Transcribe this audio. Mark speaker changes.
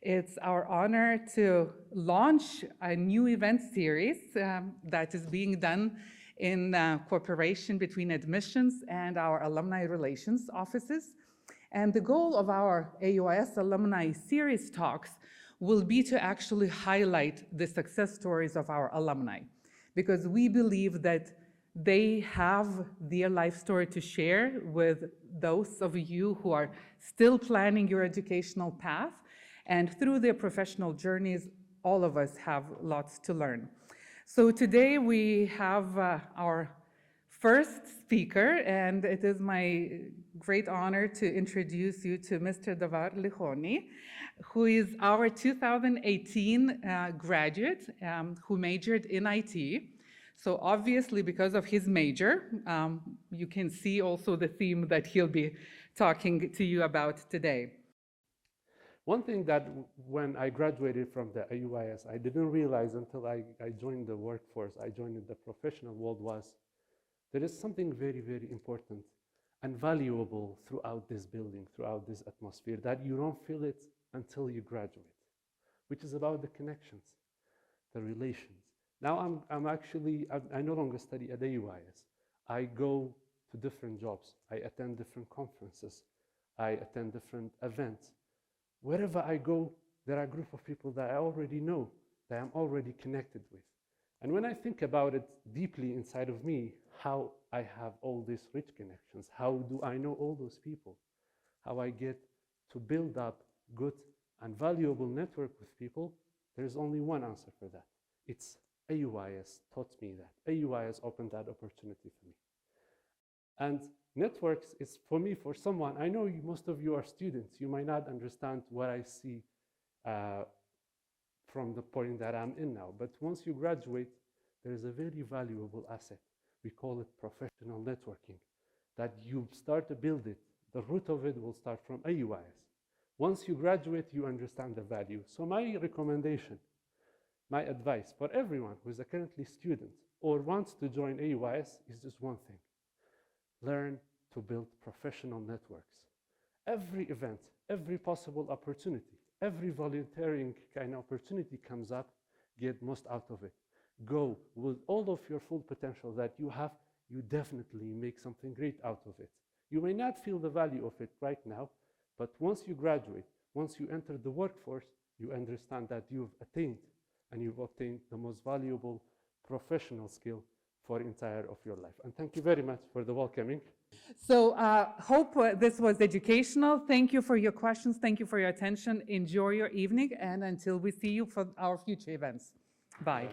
Speaker 1: It's our honor to launch a new event series that is being done in cooperation between admissions and our alumni relations offices. And the goal of our AUIS Alumni Series talks will be to actually highlight the success stories of our alumni, because we believe that they have their life story to share with those of you who are still planning your educational path. And through their professional journeys, all of us have lots to learn. So today we have our first speaker, and it is my great honor to introduce you to Mr. Dawar Lihony, who is our 2018 graduate who majored in IT. So obviously, because of his major, you can see also the theme that he'll be talking to you about today.
Speaker 2: One thing that when I graduated from the AUIS, I didn't realize until I joined the workforce, I joined the professional world, was there is something very, very important and valuable throughout this building, throughout this atmosphere, that you don't feel it until you graduate, which is about the connections, the relations. Now I no longer study at AUIS. I go to different jobs. I attend different conferences. I attend different events. Wherever I go, there are a group of people that I already know, that I'm already connected with. And when I think about it deeply inside of me, how I have all these rich connections, how do I know all those people, how I get to build up good and valuable network with people, there's only one answer for that. It's AUIS taught me that. AUIS opened that opportunity for me. And networks is, for me, for someone, I know most of you are students, you might not understand what I see from the point that I'm in now, but once you graduate, there is a very valuable asset. We call it professional networking, that you start to build it. The root of it will start from AUIS. Once you graduate, you understand the value. So my recommendation, my advice for everyone who is a currently student or wants to join AUIS is just one thing. Learn to build professional networks. Every event, every possible opportunity, every volunteering kind of opportunity comes up, get most out of it. Go with all of your full potential that you have, you definitely make something great out of it. You may not feel the value of it right now, but once you graduate, once you enter the workforce, you understand that you've attained and you've obtained the most valuable professional skill for the entire of your life. And thank you very much for the welcoming.
Speaker 1: So hope this was educational. Thank you for your questions. Thank you for your attention. Enjoy your evening, and until we see you for our future events. Bye.